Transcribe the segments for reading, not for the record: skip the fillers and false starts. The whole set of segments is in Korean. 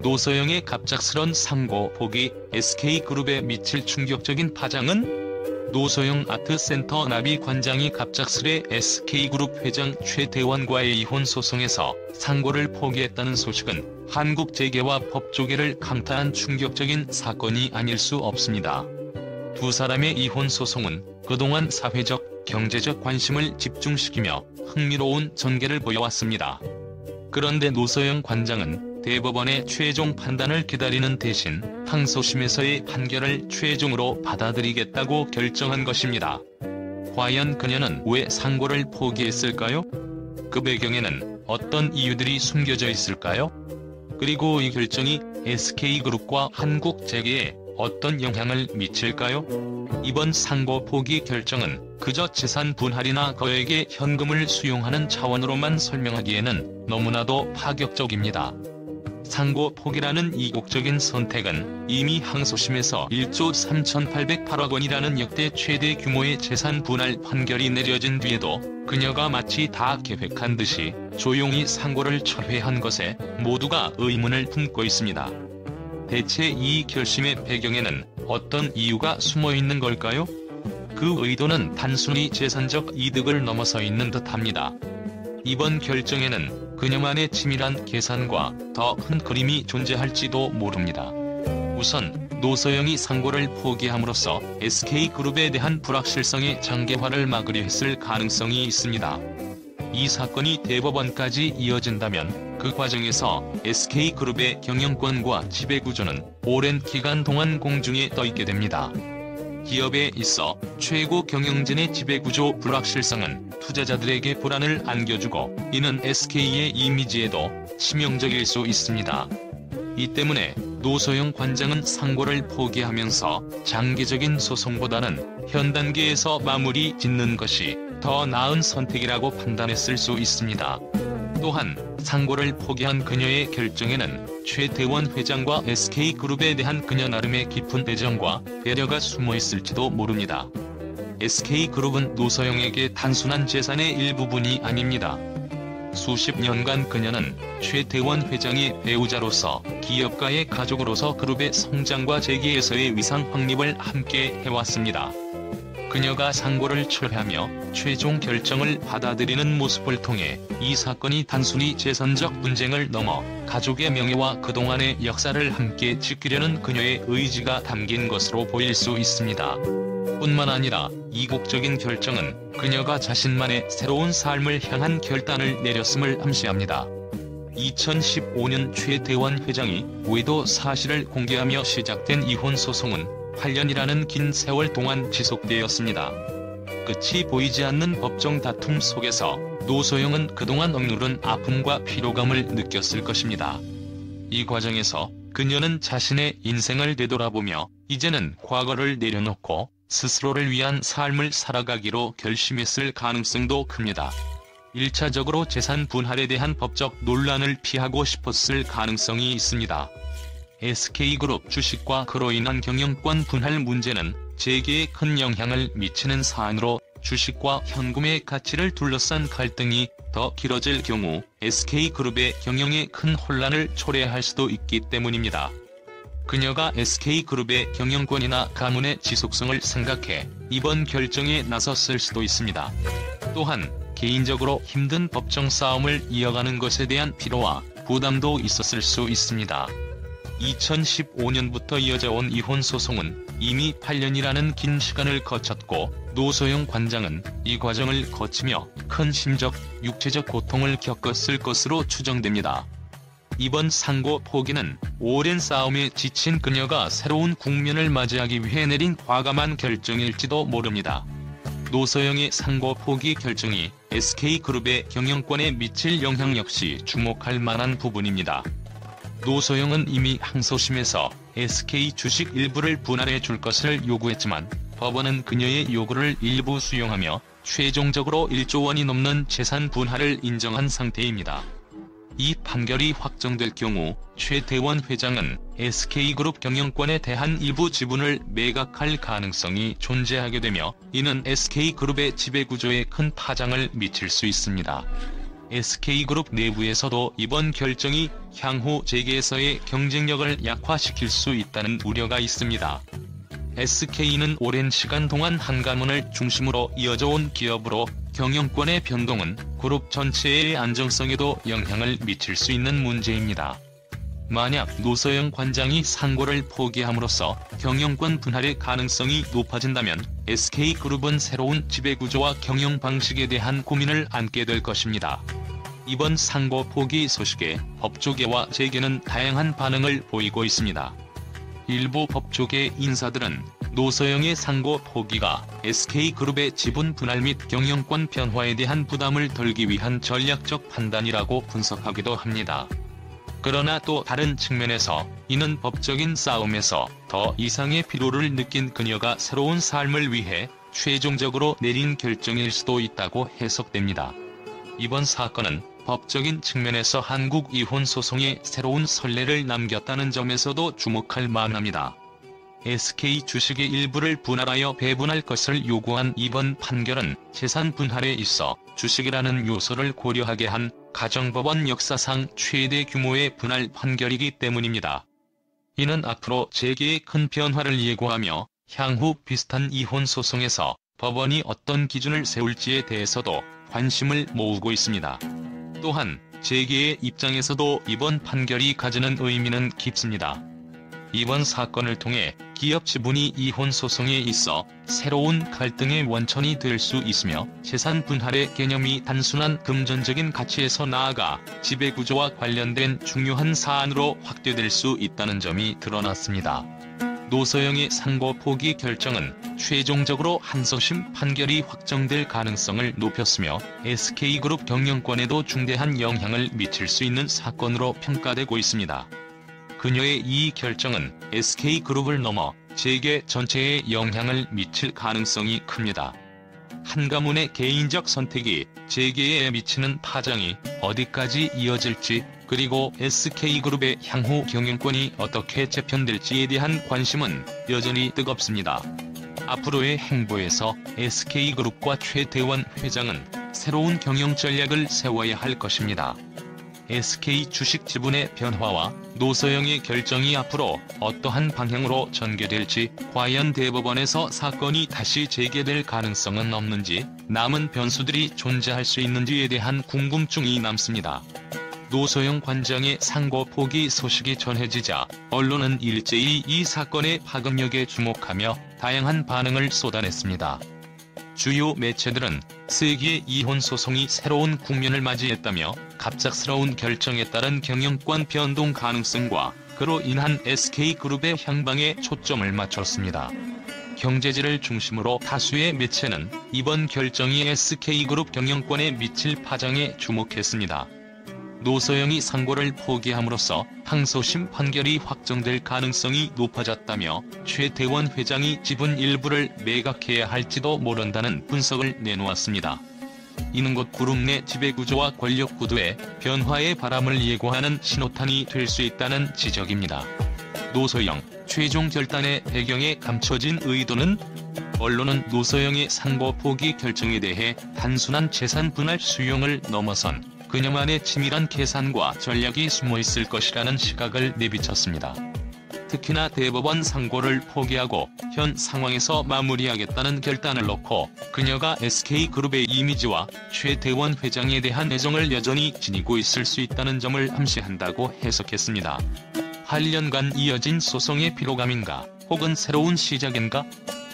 노소영의 갑작스런 상고 포기, SK그룹에 미칠 충격적인 파장은? 노소영 아트센터 나비 관장이 갑작스레 SK그룹 회장 최대원과의 이혼 소송에서 상고를 포기했다는 소식은 한국 재계와 법조계를 강타한 충격적인 사건이 아닐 수 없습니다. 두 사람의 이혼 소송은 그동안 사회적, 경제적 관심을 집중시키며 흥미로운 전개를 보여왔습니다. 그런데 노소영 관장은 대법원의 최종 판단을 기다리는 대신 항소심에서의 판결을 최종으로 받아들이겠다고 결정한 것입니다. 과연 그녀는 왜 상고를 포기했을까요? 그 배경에는 어떤 이유들이 숨겨져 있을까요? 그리고 이 결정이 SK그룹과 한국 재계에 어떤 영향을 미칠까요? 이번 상고 포기 결정은 그저 재산 분할이나 거액의 현금을 수용하는 차원으로만 설명하기에는 너무나도 파격적입니다. 상고 포기라는 이국적인 선택은 이미 항소심에서 1조 3,808억 원이라는 역대 최대 규모의 재산 분할 판결이 내려진 뒤에도 그녀가 마치 다 계획한 듯이 조용히 상고를 철회한 것에 모두가 의문을 품고 있습니다. 대체 이 결심의 배경에는 어떤 이유가 숨어 있는 걸까요? 그 의도는 단순히 재산적 이득을 넘어서 있는 듯합니다. 이번 결정에는 그녀만의 치밀한 계산과 더 큰 그림이 존재할지도 모릅니다. 우선 노소영이 상고를 포기함으로써 SK그룹에 대한 불확실성의 장기화를 막으려 했을 가능성이 있습니다. 이 사건이 대법원까지 이어진다면 그 과정에서 SK그룹의 경영권과 지배구조는 오랜 기간 동안 공중에 떠있게 됩니다. 기업에 있어 최고 경영진의 지배구조 불확실성은 투자자들에게 불안을 안겨주고 이는 SK의 이미지에도 치명적일 수 있습니다. 이 때문에 노소영 관장은 상고를 포기하면서 장기적인 소송보다는 현 단계에서 마무리 짓는 것이 더 나은 선택이라고 판단했을 수 있습니다. 또한 상고를 포기한 그녀의 결정에는 최대원 회장과 SK그룹에 대한 그녀 나름의 깊은 애정과 배려가 숨어 있을지도 모릅니다. SK그룹은 노소영에게 단순한 재산의 일부분이 아닙니다. 수십 년간 그녀는 최대원 회장의 배우자로서 기업가의 가족으로서 그룹의 성장과 재계에서의 위상 확립을 함께 해왔습니다. 그녀가 상고를 철회하며 최종 결정을 받아들이는 모습을 통해 이 사건이 단순히 재산적 분쟁을 넘어 가족의 명예와 그동안의 역사를 함께 지키려는 그녀의 의지가 담긴 것으로 보일 수 있습니다. 뿐만 아니라 이국적인 결정은 그녀가 자신만의 새로운 삶을 향한 결단을 내렸음을 암시합니다. 2015년 최대원 회장이 외도 사실을 공개하며 시작된 이혼 소송은 8년이라는 긴 세월 동안 지속되었습니다. 끝이 보이지 않는 법정 다툼 속에서 노소영은 그동안 억누른 아픔과 피로감을 느꼈을 것입니다. 이 과정에서 그녀는 자신의 인생을 되돌아보며 이제는 과거를 내려놓고 스스로를 위한 삶을 살아가기로 결심했을 가능성도 큽니다. 1차적으로 재산 분할에 대한 법적 논란을 피하고 싶었을 가능성이 있습니다. SK그룹 주식과 그로 인한 경영권 분할 문제는 재계에 큰 영향을 미치는 사안으로 주식과 현금의 가치를 둘러싼 갈등이 더 길어질 경우 SK그룹의 경영에 큰 혼란을 초래할 수도 있기 때문입니다. 그녀가 SK그룹의 경영권이나 가문의 지속성을 생각해 이번 결정에 나섰을 수도 있습니다. 또한 개인적으로 힘든 법정 싸움을 이어가는 것에 대한 피로와 부담도 있었을 수 있습니다. 2015년부터 이어져 온 이혼 소송은 이미 8년이라는 긴 시간을 거쳤고 노소영 관장은 이 과정을 거치며 큰 심적, 육체적 고통을 겪었을 것으로 추정됩니다. 이번 상고 포기는 오랜 싸움에 지친 그녀가 새로운 국면을 맞이하기 위해 내린 과감한 결정일지도 모릅니다. 노소영의 상고 포기 결정이 SK그룹의 경영권에 미칠 영향 역시 주목할 만한 부분입니다. 노소영은 이미 항소심에서 SK 주식 일부를 분할해 줄 것을 요구했지만 법원은 그녀의 요구를 일부 수용하며 최종적으로 1조 원이 넘는 재산 분할을 인정한 상태입니다. 이 판결이 확정될 경우 최대원 회장은 SK그룹 경영권에 대한 일부 지분을 매각할 가능성이 존재하게 되며 이는 SK그룹의 지배구조에 큰 파장을 미칠 수 있습니다. SK그룹 내부에서도 이번 결정이 향후 재계에서의 경쟁력을 약화시킬 수 있다는 우려가 있습니다. SK는 오랜 시간 동안 한가문을 중심으로 이어져온 기업으로 경영권의 변동은 그룹 전체의 안정성에도 영향을 미칠 수 있는 문제입니다. 만약 노소영 관장이 상고를 포기함으로써 경영권 분할의 가능성이 높아진다면 SK그룹은 새로운 지배구조와 경영 방식에 대한 고민을 안게 될 것입니다. 이번 상고 포기 소식에 법조계와 재계는 다양한 반응을 보이고 있습니다. 일부 법조계 인사들은 노소영의 상고 포기가 SK그룹의 지분 분할 및 경영권 변화에 대한 부담을 덜기 위한 전략적 판단이라고 분석하기도 합니다. 그러나 또 다른 측면에서 이는 법적인 싸움에서 더 이상의 피로를 느낀 그녀가 새로운 삶을 위해 최종적으로 내린 결정일 수도 있다고 해석됩니다. 이번 사건은 법적인 측면에서 한국 이혼 소송에 새로운 선례를 남겼다는 점에서도 주목할 만합니다. SK 주식의 일부를 분할하여 배분할 것을 요구한 이번 판결은 재산 분할에 있어 주식이라는 요소를 고려하게 한 가정법원 역사상 최대 규모의 분할 판결이기 때문입니다. 이는 앞으로 재계의 큰 변화를 예고하며 향후 비슷한 이혼 소송에서 법원이 어떤 기준을 세울지에 대해서도 관심을 모으고 있습니다. 또한 재계의 입장에서도 이번 판결이 가지는 의미는 깊습니다. 이번 사건을 통해 기업 지분이 이혼 소송에 있어 새로운 갈등의 원천이 될 수 있으며 재산 분할의 개념이 단순한 금전적인 가치에서 나아가 지배구조와 관련된 중요한 사안으로 확대될 수 있다는 점이 드러났습니다. 노소영의 상고 포기 결정은 최종적으로 항소심 판결이 확정될 가능성을 높였으며 SK그룹 경영권에도 중대한 영향을 미칠 수 있는 사건으로 평가되고 있습니다. 그녀의 이 결정은 SK그룹을 넘어 재계 전체에 영향을 미칠 가능성이 큽니다. 한가문의 개인적 선택이 재계에 미치는 파장이 어디까지 이어질지, 그리고 SK그룹의 향후 경영권이 어떻게 재편될지에 대한 관심은 여전히 뜨겁습니다. 앞으로의 행보에서 SK그룹과 최태원 회장은 새로운 경영 전략을 세워야 할 것입니다. SK 주식 지분의 변화와 노소영의 결정이 앞으로 어떠한 방향으로 전개될지, 과연 대법원에서 사건이 다시 재개될 가능성은 없는지, 남은 변수들이 존재할 수 있는지에 대한 궁금증이 남습니다. 노소영 관장의 상고 포기 소식이 전해지자 언론은 일제히 이 사건의 파급력에 주목하며 다양한 반응을 쏟아냈습니다. 주요 매체들은 세기의 이혼 소송이 새로운 국면을 맞이했다며 갑작스러운 결정에 따른 경영권 변동 가능성과 그로 인한 SK그룹의 향방에 초점을 맞췄습니다. 경제지를 중심으로 다수의 매체는 이번 결정이 SK그룹 경영권에 미칠 파장에 주목했습니다. 노소영이 상고를 포기함으로써 항소심 판결이 확정될 가능성이 높아졌다며 최태원 회장이 지분 일부를 매각해야 할지도 모른다는 분석을 내놓았습니다. 이는 곧 그룹 내 지배구조와 권력구도의 변화의 바람을 예고하는 신호탄이 될 수 있다는 지적입니다. 노소영 최종 결단의 배경에 감춰진 의도는? 언론은 노소영의 상고 포기 결정에 대해 단순한 재산 분할 수용을 넘어선 그녀만의 치밀한 계산과 전략이 숨어있을 것이라는 시각을 내비쳤습니다. 특히나 대법원 상고를 포기하고 현 상황에서 마무리하겠다는 결단을 놓고 그녀가 SK그룹의 이미지와 최태원 회장에 대한 애정을 여전히 지니고 있을 수 있다는 점을 암시한다고 해석했습니다. 8년간 이어진 소송의 피로감인가, 혹은 새로운 시작인가?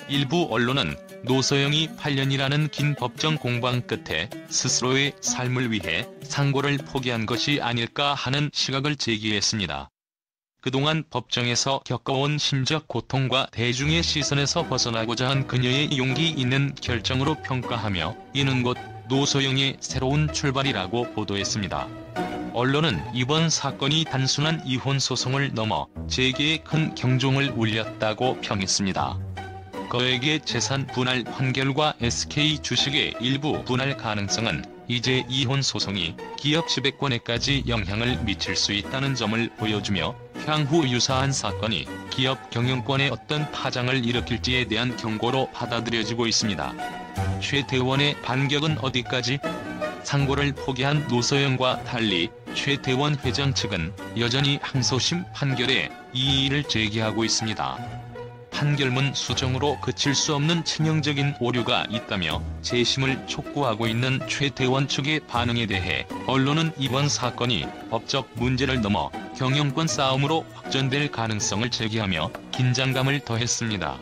일부 언론은 노소영이 8년이라는 긴 법정 공방 끝에 스스로의 삶을 위해 상고를 포기한 것이 아닐까 하는 시각을 제기했습니다. 그동안 법정에서 겪어온 심적 고통과 대중의 시선에서 벗어나고자 한 그녀의 용기 있는 결정으로 평가하며 이는 곧 노소영의 새로운 출발이라고 보도했습니다. 언론은 이번 사건이 단순한 이혼 소송을 넘어 재계에 큰 경종을 울렸다고 평했습니다. 그에게 재산 분할 판결과 SK 주식의 일부 분할 가능성은 이제 이혼 소송이 기업 지배권에까지 영향을 미칠 수 있다는 점을 보여주며 향후 유사한 사건이 기업 경영권에 어떤 파장을 일으킬지에 대한 경고로 받아들여지고 있습니다. 최태원의 반격은 어디까지? 상고를 포기한 노소영과 달리 최태원 회장 측은 여전히 항소심 판결에 이의를 제기하고 있습니다. 판결문 수정으로 그칠 수 없는 치명적인 오류가 있다며 재심을 촉구하고 있는 최태원 측의 반응에 대해 언론은 이번 사건이 법적 문제를 넘어 경영권 싸움으로 확전될 가능성을 제기하며 긴장감을 더했습니다.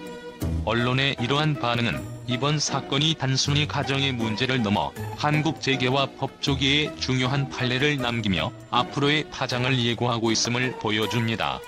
언론의 이러한 반응은 이번 사건이 단순히 가정의 문제를 넘어 한국 재계와 법조계에 중요한 판례를 남기며 앞으로의 파장을 예고하고 있음을 보여줍니다.